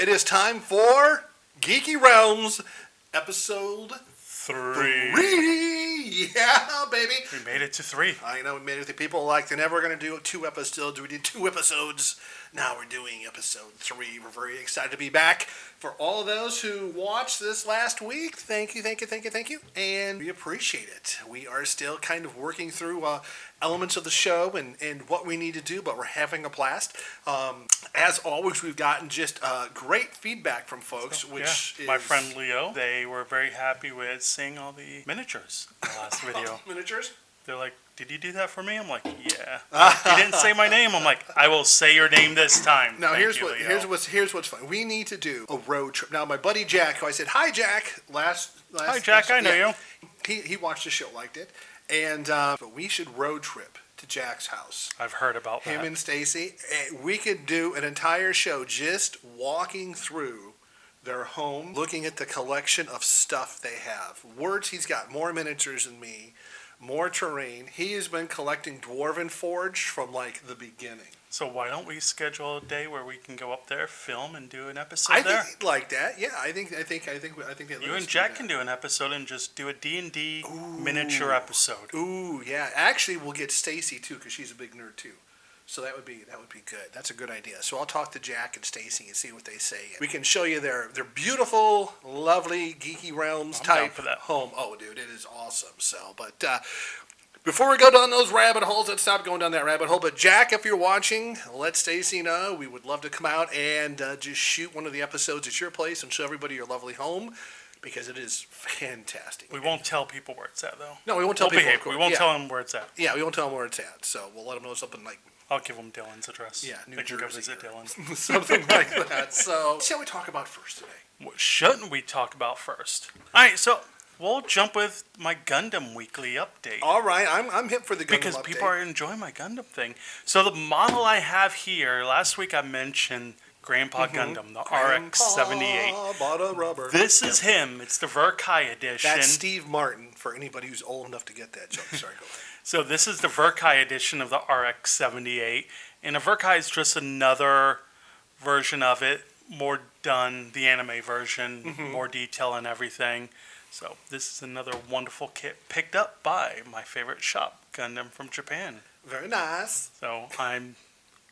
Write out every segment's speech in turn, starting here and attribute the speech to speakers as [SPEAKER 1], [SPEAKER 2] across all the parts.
[SPEAKER 1] it is time for Geeky Realms, episode 3. Yeah, baby.
[SPEAKER 2] We made it to 3.
[SPEAKER 1] I know we made it to people like they're never going to do 2 episodes. We did 2 episodes. Now we're doing episode 3. We're very excited to be back. For all of those who watched this last week, thank you. And we appreciate it. We are still kind of working through elements of the show and what we need to do, but we're having a blast. As always, we've gotten just great feedback from folks, which is...
[SPEAKER 2] My friend Leo, they were very happy with seeing all the miniatures in the last video.
[SPEAKER 1] Miniatures?
[SPEAKER 2] They're like, did you do that for me? I'm like, yeah. You didn't say my name. I'm like, I will say your name this time.
[SPEAKER 1] Now here's what's fun. We need to do a road trip. Now my buddy Jack, who I said hi Jack
[SPEAKER 2] hi Jack, I know you.
[SPEAKER 1] He watched the show, liked it, and but we should road trip to Jack's house.
[SPEAKER 2] I've heard about that.
[SPEAKER 1] Him and Stacey. We could do an entire show just walking through their home, looking at the collection of stuff they have. He's got more miniatures than me. More terrain. He has been collecting Dwarven Forge from like the beginning.
[SPEAKER 2] So why don't we schedule a day where we can go up there, film, and do an episode
[SPEAKER 1] I
[SPEAKER 2] there?
[SPEAKER 1] think he'd like that. Yeah, I think
[SPEAKER 2] you and Jack can do an episode and just do a D&D miniature episode.
[SPEAKER 1] Ooh, yeah. Actually, we'll get Stacey too because she's a big nerd too. So that would be good. That's a good idea. So I'll talk to Jack and Stacey and see what they say. We can show you their beautiful, lovely Geeky Realms type home. Oh, dude, it is awesome. So, but before we go down those rabbit holes, let's stop going down that rabbit hole. But Jack, if you're watching, let Stacey know. We would love to come out and just shoot one of the episodes at your place and show everybody your lovely home. Because it is fantastic.
[SPEAKER 2] We won't tell people where it's at, though.
[SPEAKER 1] No, we won't tell people.
[SPEAKER 2] We won't tell them where it's at.
[SPEAKER 1] Yeah, we won't tell them where it's at. So we'll let them know something like...
[SPEAKER 2] I'll give them Dylan's address.
[SPEAKER 1] Yeah, New
[SPEAKER 2] Jersey. They can go visit Dylan.
[SPEAKER 1] Something like that. So, what shall we talk about first today?
[SPEAKER 2] What shouldn't we talk about first? All right, so we'll jump with my Gundam weekly update.
[SPEAKER 1] All right, I'm hip for the Gundam
[SPEAKER 2] because
[SPEAKER 1] update.
[SPEAKER 2] People are enjoying my Gundam thing. So the model I have here, last week I mentioned Grandpa Gundam, the RX-78.
[SPEAKER 1] Bought a rubber.
[SPEAKER 2] This is him. It's the Verkai edition.
[SPEAKER 1] That's Steve Martin, for anybody who's old enough to get that joke. Sorry, go ahead.
[SPEAKER 2] So this is the Verkai edition of the RX-78. And the Verkai is just another version of it, more done, the anime version, more detail and everything. So this is another wonderful kit picked up by my favorite shop, Gundam from Japan.
[SPEAKER 1] Very nice.
[SPEAKER 2] So I'm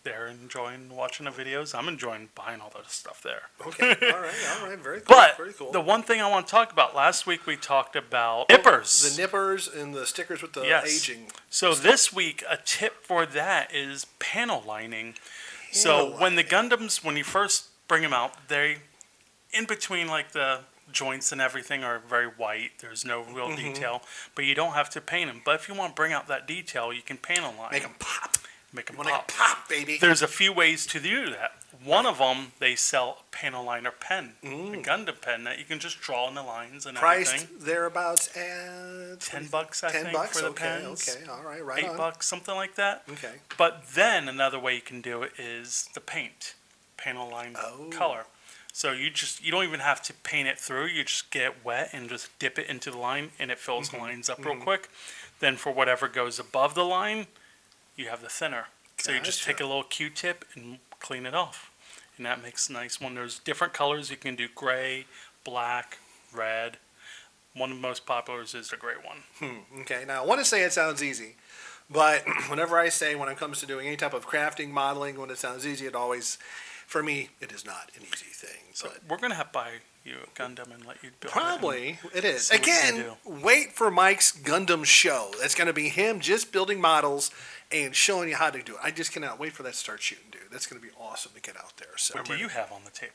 [SPEAKER 2] there enjoying watching the videos. I'm enjoying buying all the stuff there.
[SPEAKER 1] Okay, all right, very cool.
[SPEAKER 2] But
[SPEAKER 1] very cool.
[SPEAKER 2] The one thing I want to talk about, last week we talked about nippers.
[SPEAKER 1] The nippers and the stickers with the aging.
[SPEAKER 2] So this week, a tip for that is panel lining. When the Gundams, when you first bring them out, they, in between like the joints and everything are very white. There's no real detail, but you don't have to paint them. But if you want to bring out that detail, you can panel line.
[SPEAKER 1] Make them pop.
[SPEAKER 2] Make them
[SPEAKER 1] pop, baby.
[SPEAKER 2] There's a few ways to do that. One of them, they sell a panel liner pen, a Gundam pen that you can just draw in the lines and everything.
[SPEAKER 1] Priced thereabouts at
[SPEAKER 2] $10, I think, for the pens.
[SPEAKER 1] Okay, all right, right
[SPEAKER 2] $8, something like that.
[SPEAKER 1] Okay.
[SPEAKER 2] But then another way you can do it is the paint, panel line color. So you don't even have to paint it through. You just get it wet and just dip it into the line, and it fills the lines up real quick. Then for whatever goes above the line, you have the thinner. So you just take a little Q-tip and clean it off. And that makes a nice one. There's different colors. You can do gray, black, red. One of the most popular is the gray one.
[SPEAKER 1] Okay, now I want to say it sounds easy. But whenever I say when it comes to doing any type of crafting, modeling, when it sounds easy, it always, for me, it is not an easy thing.
[SPEAKER 2] So we're going to have to buy you a Gundam and let you build
[SPEAKER 1] Probably it is. Again, wait for Mike's Gundam show. That's going to be him just building models and showing you how to do it. I just cannot wait for that to start shooting, dude. That's going to be awesome to get out there. So,
[SPEAKER 2] what do you have on the table?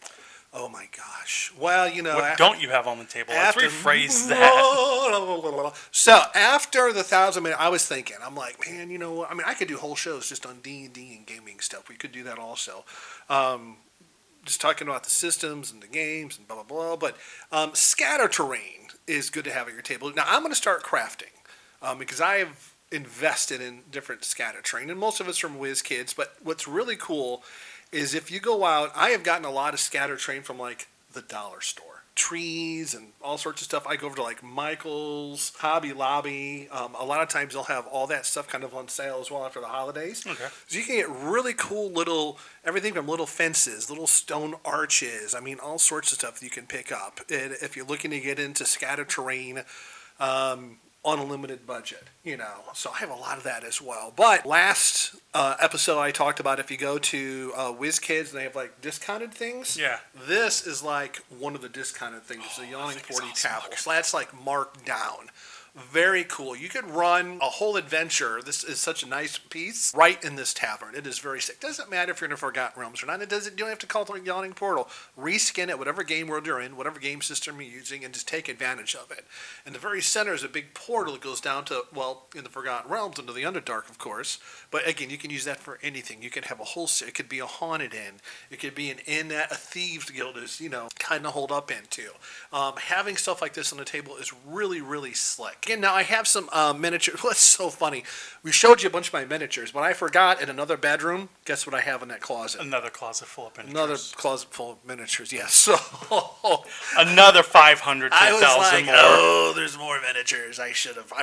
[SPEAKER 1] Oh my gosh. Well,
[SPEAKER 2] what don't you have on the table? Let's rephrase that.
[SPEAKER 1] So after the 1,000-minute, I was thinking, I'm like, man, you know what? I mean, I could do whole shows just on D&D and gaming stuff. We could do that also. Just talking about the systems and the games and blah, blah, blah. But scatter terrain is good to have at your table. Now, I'm going to start crafting because I have invested in different scatter terrain, and most of it's from WizKids. But what's really cool is if you go out, I have gotten a lot of scatter terrain from like the dollar store. trees and all sorts of stuff. I go over to like Michael's, Hobby Lobby. A lot of times they'll have all that stuff kind of on sale as well after the holidays.
[SPEAKER 2] Okay.
[SPEAKER 1] So you can get really cool little, everything from little fences, little stone arches. I mean, all sorts of stuff that you can pick up. And if you're looking to get into scatter terrain, on a limited budget, So I have a lot of that as well. But last episode I talked about if you go to WizKids and they have like discounted things.
[SPEAKER 2] Yeah.
[SPEAKER 1] This is like one of the discounted things. It's a Yawning 40 tablet. So that's like marked down. Very cool. You could run a whole adventure. This is such a nice piece right in this tavern. It is very sick. Doesn't matter if you're in a Forgotten Realms or not. You don't have to call it a Yawning Portal. Reskin it, whatever game world you're in, whatever game system you're using, and just take advantage of it. In the very center is a big portal that goes down to, in the Forgotten Realms, into the Underdark, of course. But again, you can use that for anything. You can have a whole, it could be a haunted inn. It could be an inn that a thieves guild is, kind of holed up into. Having stuff like this on the table is really, really slick. Again, now I have some miniatures. Well, it's so funny. We showed you a bunch of my miniatures, but I forgot in another bedroom. Guess what I have in that closet?
[SPEAKER 2] Another closet full of miniatures.
[SPEAKER 1] Another closet full of miniatures, yes. So
[SPEAKER 2] another 500 to 1,000
[SPEAKER 1] I was like,
[SPEAKER 2] more.
[SPEAKER 1] oh, there's more miniatures. I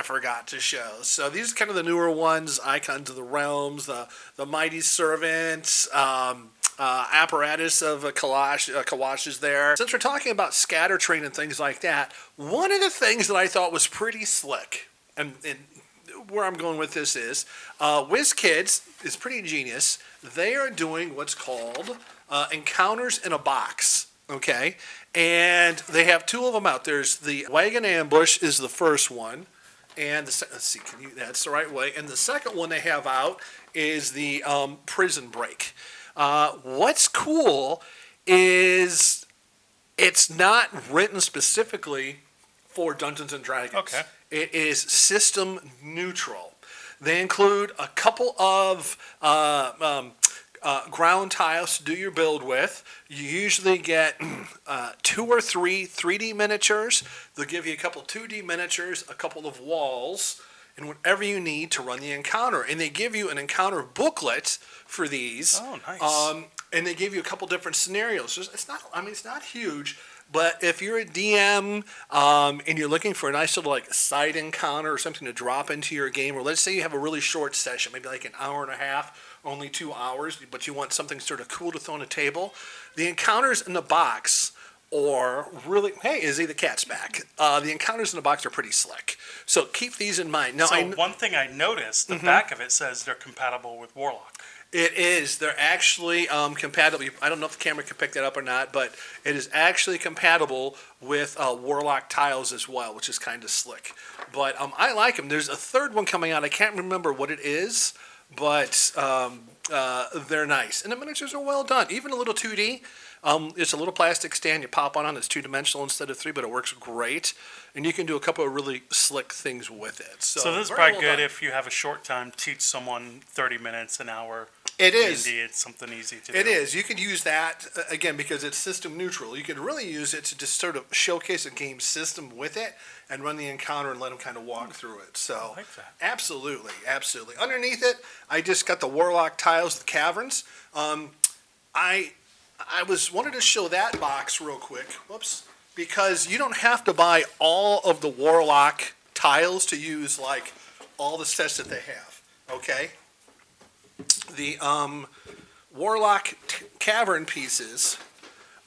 [SPEAKER 1] forgot to show. So these are kind of the newer ones, Icons of the Realms, the Mighty Servant, apparatus of Kawash is there. Since we're talking about scatter train and things like that, one of the things that I thought was pretty slick, and where I'm going with this is, WizKids is pretty genius. They are doing what's called Encounters in a Box, okay? And they have two of them out. There's the Wagon Ambush is the first one, and let's see, that's the right way. And the second one they have out is the Prison Break. What's cool is it's not written specifically for Dungeons and Dragons.
[SPEAKER 2] Okay.
[SPEAKER 1] It is system neutral. They include a couple of ground tiles to do your build with. You usually get 2 or 3 3D miniatures. They'll give you a couple 2D miniatures, a couple of walls, and whatever you need to run the encounter. And they give you an encounter booklet for these.
[SPEAKER 2] Oh, nice.
[SPEAKER 1] And they give you a couple different scenarios. It's not huge, but if you're a DM and you're looking for a nice little like side encounter or something to drop into your game, or let's say you have a really short session, maybe like an hour and a half, only 2 hours, but you want something sort of cool to throw on the table, the encounters in the box or really, hey, Izzy, the cat's back. The encounters in the box are pretty slick. So keep these in mind. Now,
[SPEAKER 2] one thing I noticed, the back of it says they're compatible with Warlock.
[SPEAKER 1] It is. They're actually compatible. I don't know if the camera can pick that up or not, but it is actually compatible with Warlock tiles as well, which is kind of slick. But I like them. There's a third one coming out. I can't remember what it is, but they're nice. And the miniatures are well done. Even a little 2D. It's a little plastic stand you pop on. It's 2-dimensional instead of 3, but it works great. And you can do a couple of really slick things with it. So
[SPEAKER 2] this is probably good if you have a short time, teach someone 30 minutes, an hour.
[SPEAKER 1] It is.
[SPEAKER 2] It's something easy to do.
[SPEAKER 1] It is. You could use that, again, because it's system neutral. You could really use it to just sort of showcase a game system with it and run the encounter and let them kind of walk through it. So,
[SPEAKER 2] I like that.
[SPEAKER 1] Absolutely. Underneath it, I just got the Warlock tiles, the caverns. I wanted to show that box real quick. Whoops. Because you don't have to buy all of the Warlock tiles to use like all the sets that they have. Okay? The Warlock cavern pieces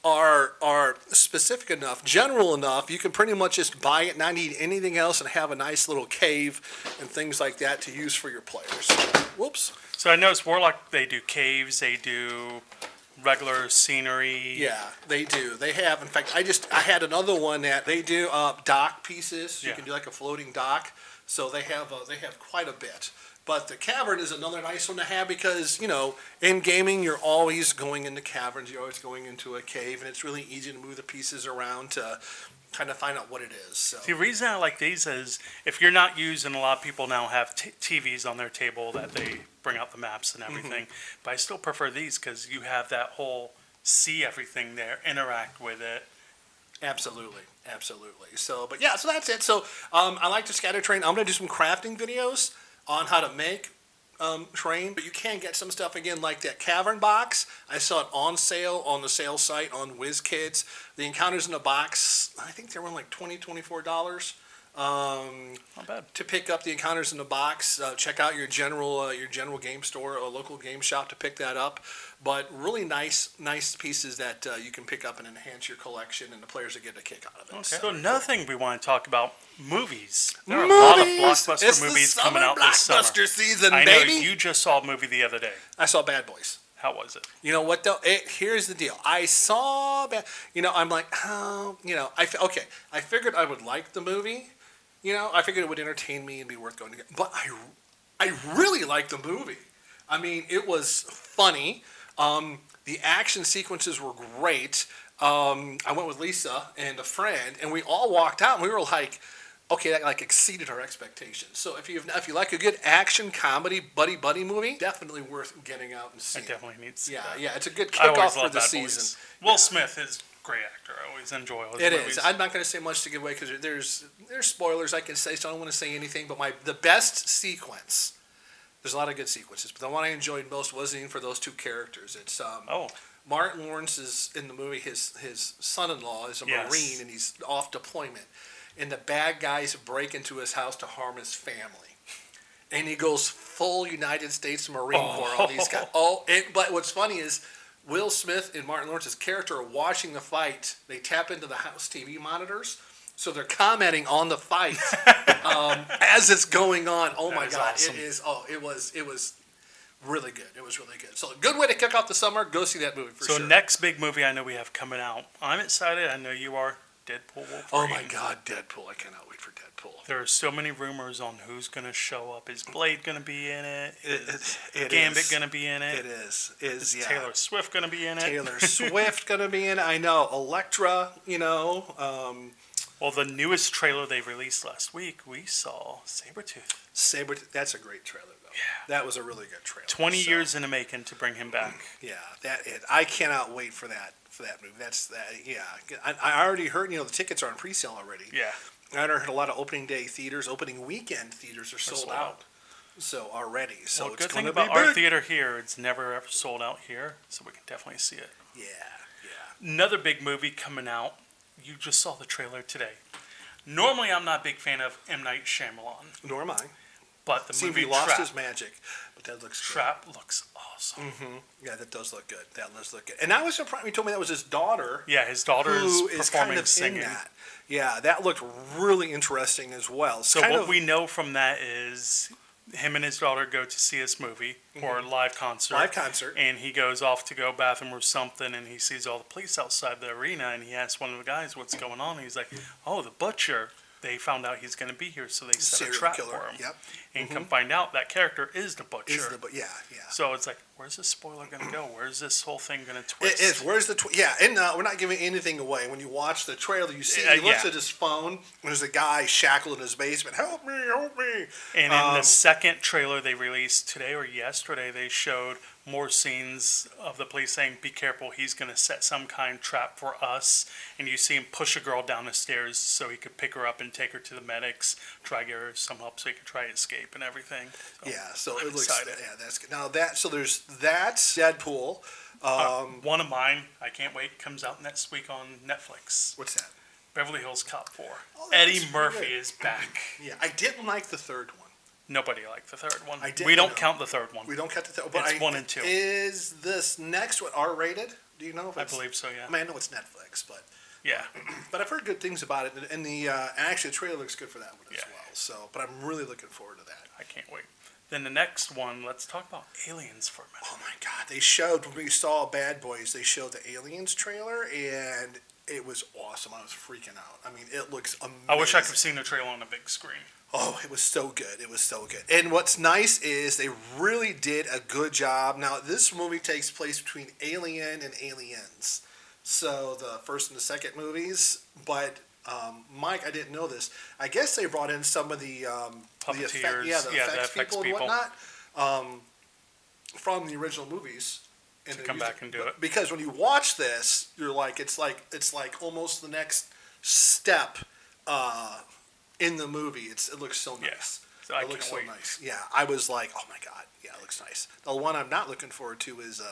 [SPEAKER 1] are specific enough, general enough, you can pretty much just buy it, not need anything else, and have a nice little cave and things like that to use for your players. Whoops.
[SPEAKER 2] So I noticed Warlock, they do caves, they do regular scenery.
[SPEAKER 1] Yeah, they do. They have, in fact, I had another one that they do dock pieces. You can do like a floating dock. So they have quite a bit. But the cavern is another nice one to have because, you know, in gaming, you're always going into caverns. You're always going into a cave, and it's really easy to move the pieces around to kind of find out what it is. So.
[SPEAKER 2] The reason I like these is if you're not using, a lot of people now have TVs on their table that they bring out the maps and everything. But I still prefer these because you have that whole see everything there, interact with it.
[SPEAKER 1] Absolutely. So, but yeah, so that's it. So I like to scatter train. I'm going to do some crafting videos on how to make train, but you can get some stuff again like that Cavern box. I saw it on sale on the sales site on WizKids. The Encounters in a Box, I think they were like $24.
[SPEAKER 2] Not bad.
[SPEAKER 1] To pick up the Encounters in the Box, check out your general game store or local game shop to pick that up. But really nice pieces that you can pick up and enhance your collection, and the players will get a kick out of it.
[SPEAKER 2] Okay. So another thing we want to talk about, movies. There are a lot of blockbuster movies coming out this summer.
[SPEAKER 1] Blockbuster season,
[SPEAKER 2] I know
[SPEAKER 1] baby.
[SPEAKER 2] you just saw a movie the other day.
[SPEAKER 1] I saw Bad Boys.
[SPEAKER 2] How was it?
[SPEAKER 1] You know what though? Here's the deal. I saw I'm like, oh, I figured I would like the movie. I figured it would entertain me and be worth going to get. But I really liked the movie. I mean, it was funny. The action sequences were great. I went with Lisa and a friend, and we all walked out, and we were like, okay, that like exceeded our expectations. So if you like a good action comedy buddy movie, definitely worth getting out and seeing.
[SPEAKER 2] I definitely need to see that.
[SPEAKER 1] Yeah, it's a good kickoff for the season.
[SPEAKER 2] Boys. Will Smith is a great actor. I always enjoy his movies.
[SPEAKER 1] It is. I'm not going to say much to give away because there's spoilers I can say, so I don't want to say anything. But the best sequence. There's a lot of good sequences, but the one I enjoyed most wasn't even for those two characters. It's Martin Lawrence is in the movie. His son-in-law is a Marine, and he's off deployment. And the bad guys break into his house to harm his family. And he goes full United States Marine Corps on these guys. But what's funny is Will Smith and Martin Lawrence's character are watching the fight. They tap into the house TV monitors. So they're commenting on the fight as it's going on. Oh my God! Awesome. It is. It was really good. It was really good. So a good way to kick off the summer. Go see that movie for sure.
[SPEAKER 2] So next big movie I know we have coming out. I'm excited. I know you are. Deadpool Wolverine.
[SPEAKER 1] Oh my God, Deadpool! I cannot wait for Deadpool.
[SPEAKER 2] There are so many rumors on who's going to show up. Is Blade going to be in it? Is
[SPEAKER 1] it
[SPEAKER 2] Gambit going to be in it?
[SPEAKER 1] It is.
[SPEAKER 2] Is Taylor Swift going to be in it?
[SPEAKER 1] Taylor Swift going to be in it. I know. Elektra.
[SPEAKER 2] Well, the newest trailer they released last week, we saw Sabretooth.
[SPEAKER 1] That's a great trailer, though.
[SPEAKER 2] Yeah.
[SPEAKER 1] That was a really good trailer.
[SPEAKER 2] 20 years in the making to bring him back.
[SPEAKER 1] Yeah, I cannot wait for that movie. That's that. Yeah, I already heard. The tickets are on pre-sale already.
[SPEAKER 2] Yeah.
[SPEAKER 1] I already heard a lot of opening weekend theaters are sold out. So already. So it's
[SPEAKER 2] good
[SPEAKER 1] thing
[SPEAKER 2] about our theater here, it's never ever sold out here, so we can definitely see it.
[SPEAKER 1] Yeah.
[SPEAKER 2] Another big movie coming out. You just saw the trailer today. Normally, I'm not a big fan of M. Night Shyamalan.
[SPEAKER 1] Nor am I.
[SPEAKER 2] But the movie
[SPEAKER 1] lost
[SPEAKER 2] Trap.
[SPEAKER 1] his magic, but that looks good.
[SPEAKER 2] Trap looks awesome.
[SPEAKER 1] Mm-hmm. Yeah, that does look good. And I was surprised. He told me that was his daughter.
[SPEAKER 2] Yeah, his daughter is performing
[SPEAKER 1] kind of
[SPEAKER 2] singing.
[SPEAKER 1] In that. Yeah, that looked really interesting as well.
[SPEAKER 2] So what we know from that is him and his daughter go to see this movie or a live concert. And he goes off to go bathroom or something, and he sees all the police outside the arena, and he asks one of the guys what's going on. And he's like, "Oh, the butcher. They found out he's going to be here, so they set a trap for him."
[SPEAKER 1] Yep.
[SPEAKER 2] And come find out that character is the butcher.
[SPEAKER 1] Yeah.
[SPEAKER 2] So it's like, where's this spoiler going to go? Where's this whole thing going to twist?
[SPEAKER 1] It is. Where's the twist? Yeah, and we're not giving anything away. When you watch the trailer, you see he looks at his phone, and there's a guy shackled in his basement. Help me.
[SPEAKER 2] And in the second trailer they released today or yesterday, they showed more scenes of the police saying, "Be careful, he's going to set some kind of trap for us." And you see him push a girl down the stairs so he could pick her up and take her to the medics, try to get her some help so he could try to escape and everything.
[SPEAKER 1] So it looks excited. Yeah, that's good. Now so there's that Deadpool.
[SPEAKER 2] One of mine, I can't wait, comes out next week on Netflix.
[SPEAKER 1] What's that?
[SPEAKER 2] Beverly Hills Cop 4. Eddie Murphy is back.
[SPEAKER 1] Yeah, I didn't like the third one.
[SPEAKER 2] Nobody liked the third one.
[SPEAKER 1] We
[SPEAKER 2] don't count the third one.
[SPEAKER 1] We don't count the third one.
[SPEAKER 2] It's 1 and 2.
[SPEAKER 1] Is this next one R-rated? Do you know if it's...
[SPEAKER 2] I believe so, yeah.
[SPEAKER 1] I mean, I know it's Netflix, but...
[SPEAKER 2] Yeah.
[SPEAKER 1] But I've heard good things about it, and actually the trailer looks good for that one as well. So, but I'm really looking forward to that.
[SPEAKER 2] I can't wait. Then the next one, let's talk about Aliens for a minute.
[SPEAKER 1] Oh my God. They showed, when we saw Bad Boys, they showed the Aliens trailer, and it was awesome. I was freaking out. I mean, it looks amazing.
[SPEAKER 2] I wish I could have seen the trailer on a big screen.
[SPEAKER 1] Oh, it was so good. It was so good. And what's nice is they really did a good job. Now, this movie takes place between Alien and Aliens. So the first and the second movies. But, Mike, I didn't know this. I guess they brought in some of the...
[SPEAKER 2] Puppeteers.
[SPEAKER 1] The effects people and whatnot. From the original movies.
[SPEAKER 2] And to come back and do it.
[SPEAKER 1] Because when you watch this, you're like, it's like almost the next step in the movie. It looks so nice.
[SPEAKER 2] So I
[SPEAKER 1] It looks
[SPEAKER 2] can't
[SPEAKER 1] so
[SPEAKER 2] wait.
[SPEAKER 1] nice. Yeah, I was like, oh my god, yeah, it looks nice. The one I'm not looking forward to is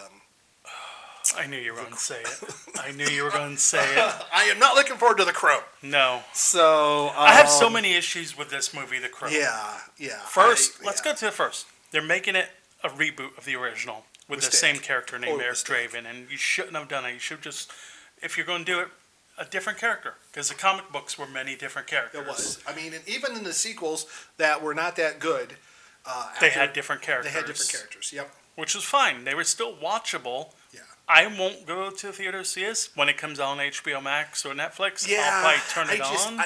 [SPEAKER 2] I knew you were going to say it. I knew you were going to say it.
[SPEAKER 1] I am not looking forward to The Crow.
[SPEAKER 2] No.
[SPEAKER 1] So
[SPEAKER 2] I have so many issues with this movie, The Crow.
[SPEAKER 1] Yeah.
[SPEAKER 2] First, let's go to the first. They're making it a reboot of the original with the same character named Eric Draven, and you shouldn't have done it. You should just, if you're going to do it, a different character, because the comic books were many different characters.
[SPEAKER 1] It was. I mean, and even in the sequels that were not that good,
[SPEAKER 2] they had different characters.
[SPEAKER 1] They had different characters. Yep.
[SPEAKER 2] Which was fine. They were still watchable.
[SPEAKER 1] Yeah.
[SPEAKER 2] I won't go to the theater to see this when it comes on HBO Max or Netflix.
[SPEAKER 1] Yeah.
[SPEAKER 2] I'll probably turn it on.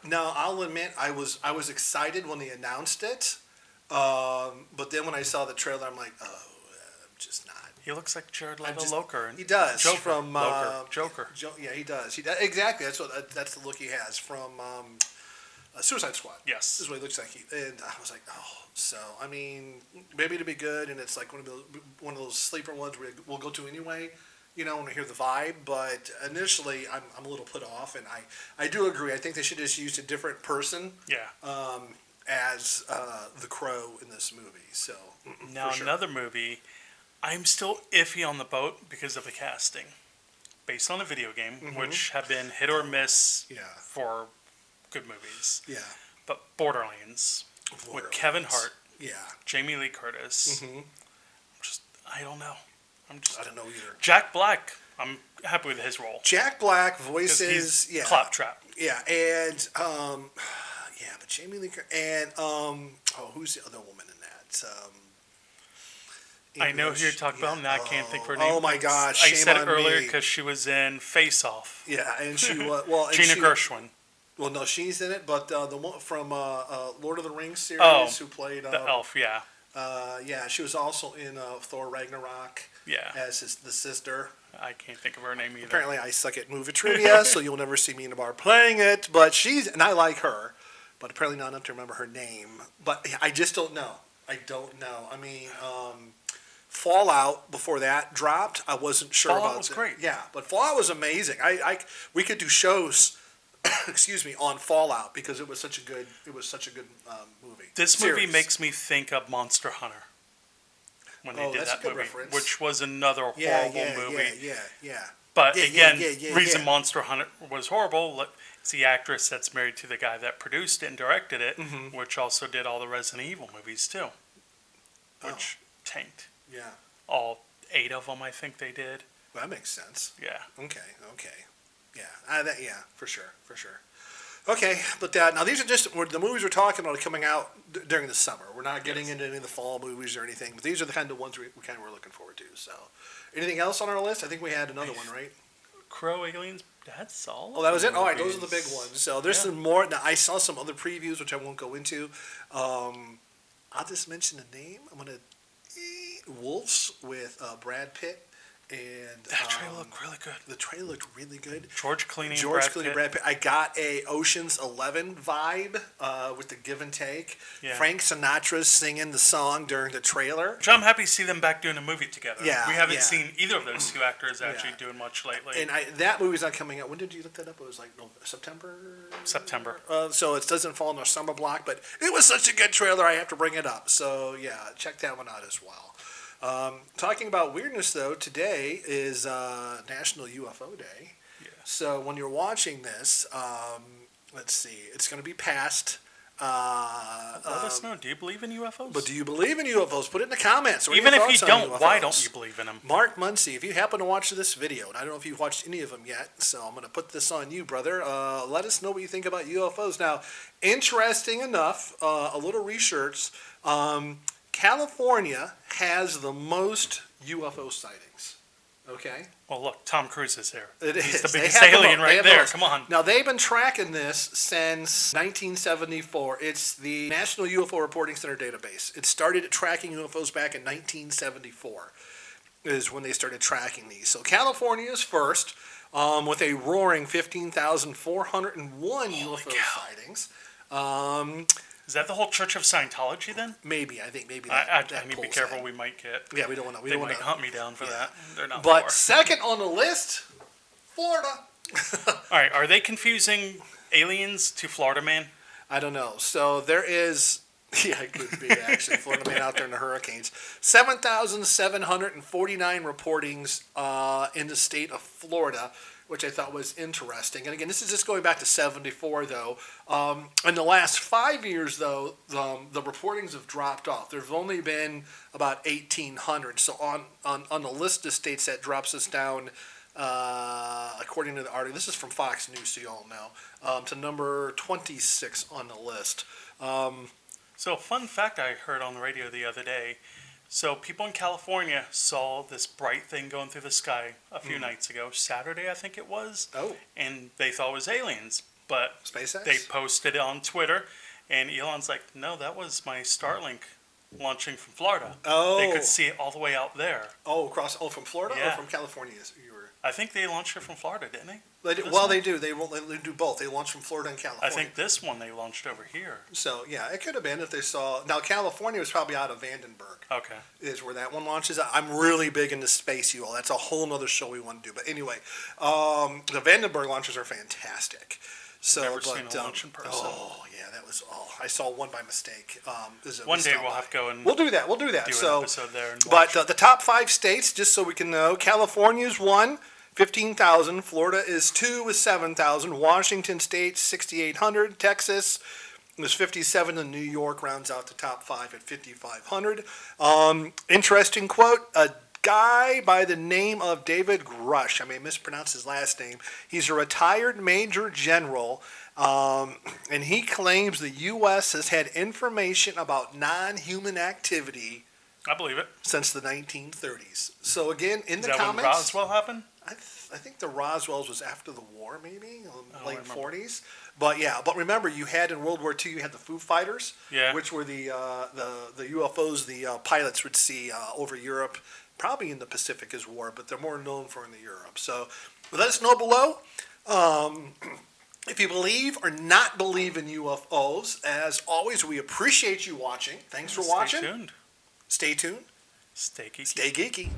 [SPEAKER 1] No, I'll admit I was excited when they announced it, but then when I saw the trailer, I'm like, oh, I'm just not.
[SPEAKER 2] He looks like Jared Leto Loker.
[SPEAKER 1] He does.
[SPEAKER 2] Joker.
[SPEAKER 1] From
[SPEAKER 2] Joker.
[SPEAKER 1] Yeah, he does. Exactly. That's the look he has from Suicide Squad.
[SPEAKER 2] Yes.
[SPEAKER 1] This is what he looks like. And I was like, oh. So I mean, maybe it'll be good, and it's like one of those sleeper ones we'll go to anyway. When we hear the vibe. But initially, I'm a little put off, and I do agree. I think they should just use a different person.
[SPEAKER 2] Yeah.
[SPEAKER 1] As the Crow in this movie. So
[SPEAKER 2] now another movie. I'm still iffy on the boat because of the casting. Based on a video game, which have been hit or miss for good movies.
[SPEAKER 1] Yeah.
[SPEAKER 2] But Borderlands. With Kevin Hart.
[SPEAKER 1] Yeah.
[SPEAKER 2] Jamie Lee Curtis. I don't know.
[SPEAKER 1] I don't know either.
[SPEAKER 2] Jack Black. I'm happy with his role.
[SPEAKER 1] Jack Black voices.
[SPEAKER 2] He's Claptrap.
[SPEAKER 1] Yeah. And, but Jamie Lee Curtis. And, who's the other woman in that?
[SPEAKER 2] I know who you're talking about, and I can't think of her name.
[SPEAKER 1] Oh my gosh!
[SPEAKER 2] I said it earlier because she was in Face Off.
[SPEAKER 1] Yeah, and she was
[SPEAKER 2] Gina Gershwin.
[SPEAKER 1] Well, no, she's in it, but the one from Lord of the Rings series who played
[SPEAKER 2] the elf. Yeah.
[SPEAKER 1] She was also in Thor Ragnarok.
[SPEAKER 2] Yeah.
[SPEAKER 1] As the sister.
[SPEAKER 2] I can't think of her name either.
[SPEAKER 1] Apparently, I suck at movie trivia, so you'll never see me in a bar playing it. But and I like her, but apparently not enough to remember her name. But I just don't know. I don't know. I mean. Fallout before that dropped, I wasn't sure about.
[SPEAKER 2] Fallout was great.
[SPEAKER 1] Yeah, but Fallout was amazing. We could do shows, on Fallout because it was such a good movie.
[SPEAKER 2] This movie makes me think of Monster Hunter when they did that movie,
[SPEAKER 1] reference.
[SPEAKER 2] Which was another horrible movie.
[SPEAKER 1] Yeah.
[SPEAKER 2] But reason Monster Hunter was horrible. It's the actress that's married to the guy that produced it and directed it, which also did all the Resident Evil movies too, which tanked.
[SPEAKER 1] Yeah.
[SPEAKER 2] All 8 of them, I think they did.
[SPEAKER 1] Well, that makes sense.
[SPEAKER 2] Yeah.
[SPEAKER 1] Okay. Yeah. For sure. Okay, but now these are just the movies we're talking about are coming out during the summer. We're not getting into any of the fall movies or anything, but these are the kind of ones we kind of were looking forward to. So, anything else on our list? I think we had another one, right?
[SPEAKER 2] Crow, Aliens, that's all.
[SPEAKER 1] Oh, that was it? All right, those are the big ones. So there's some more. Now, I saw some other previews, which I won't go into. I'll just mention the name. I'm going to... Wolves with Brad Pitt and
[SPEAKER 2] that trailer looked really good.
[SPEAKER 1] The trailer looked really good.
[SPEAKER 2] George Clooney,
[SPEAKER 1] Brad Pitt. I got a Ocean's 11 vibe with the give and take. Yeah. Frank Sinatra's singing the song during the trailer.
[SPEAKER 2] Which I'm happy to see them back doing a movie together.
[SPEAKER 1] Yeah,
[SPEAKER 2] we haven't seen either of those two actors actually doing much lately.
[SPEAKER 1] And that movie's not coming out. When did you look that up? It was like September. So it doesn't fall in our summer block, but it was such a good trailer. I have to bring it up. So yeah, check that one out as well. Talking about weirdness, though, today is National UFO Day. Yeah. So when you're watching this, let's see, it's going to be past.
[SPEAKER 2] Let us know. Do you believe in UFOs?
[SPEAKER 1] But do you believe in UFOs? Put it in the comments.
[SPEAKER 2] Even if you don't, why don't you believe in them?
[SPEAKER 1] Mark Muncy, if you happen to watch this video, and I don't know if you've watched any of them yet, so I'm going to put this on you, brother. Let us know what you think about UFOs. Now, interesting enough, a little research. California has the most UFO sightings. Okay?
[SPEAKER 2] Well, look, Tom Cruise is there.
[SPEAKER 1] He's
[SPEAKER 2] the biggest alien right there. Come on.
[SPEAKER 1] Now, they've been tracking this since 1974. It's the National UFO Reporting Center database. It started tracking UFOs back in 1974 is when they started tracking these. So California is first with a roaring 15,401 UFO sightings.
[SPEAKER 2] Is that the whole Church of Scientology then?
[SPEAKER 1] Maybe. I think maybe
[SPEAKER 2] I need to be careful. We might get...
[SPEAKER 1] Yeah, we don't want to...
[SPEAKER 2] They might hunt me down for that. They're not
[SPEAKER 1] But second on the list, Florida.
[SPEAKER 2] All right. Are they confusing aliens to Florida Man?
[SPEAKER 1] I don't know. So there is Yeah, it could be, actually. Florida man out there in the hurricanes. 7,749 reportings in the state of Florida, which I thought was interesting. And again, this is just going back to 74, though. In the last 5 years, though, the reportings have dropped off. There have only been about 1,800. So on the list of states, that drops us down, according to the article, this is from Fox News, so you all know, to number 26 on the list.
[SPEAKER 2] So, fun fact I heard on the radio the other day. So, people in California saw this bright thing going through the sky a few nights ago. Saturday, I think it was.
[SPEAKER 1] Oh.
[SPEAKER 2] And they thought it was aliens. But
[SPEAKER 1] SpaceX?
[SPEAKER 2] they posted it on Twitter. And Elon's like, no, that was my Starlink launching from Florida.
[SPEAKER 1] Oh.
[SPEAKER 2] They could see it all the way out there.
[SPEAKER 1] Oh, from Florida
[SPEAKER 2] Yeah.
[SPEAKER 1] or from California?
[SPEAKER 2] I think they launched it from Florida, didn't they?
[SPEAKER 1] They do, well, they do. They do both. They launch from Florida and California.
[SPEAKER 2] I think this one they launched over here.
[SPEAKER 1] So, yeah, it could have been if they saw. Now, California was probably out of Vandenberg.
[SPEAKER 2] Okay.
[SPEAKER 1] Is where that one launches. I'm really big into space, you all. That's a whole other show we want to do. But anyway, the Vandenberg launches are fantastic. So,
[SPEAKER 2] Never seen a launch in person.
[SPEAKER 1] Oh, yeah, that was. Oh, I saw one by mistake.
[SPEAKER 2] One day we'll have to go and
[SPEAKER 1] we'll do that.
[SPEAKER 2] do an episode there. And
[SPEAKER 1] but the top 5 states, just so we can know, California's 1. 15,000. Florida is 2 with 7,000. Washington State, 6,800. Texas is 57, and New York rounds out the top 5 at 5,500. Interesting quote. A guy by the name of David Grush, I may mispronounce his last name. He's a retired major general, and he claims the U.S. has had information about non-human activity.
[SPEAKER 2] I believe it.
[SPEAKER 1] Since the 1930s. So again, in the
[SPEAKER 2] comments. Is that
[SPEAKER 1] comments,
[SPEAKER 2] when Roswell happened?
[SPEAKER 1] I think the Roswells was after the war, maybe late 40s. But yeah, but remember, you had in World War II, you had the Foo Fighters, which were the UFOs the pilots would see over Europe, probably in the Pacific as war, but they're more known for in the Europe. So let us know below if you believe or not believe in UFOs. As always, we appreciate you watching. Thanks for watching.
[SPEAKER 2] Stay tuned.
[SPEAKER 1] Stay tuned.
[SPEAKER 2] Stay geeky.
[SPEAKER 1] Stay geeky.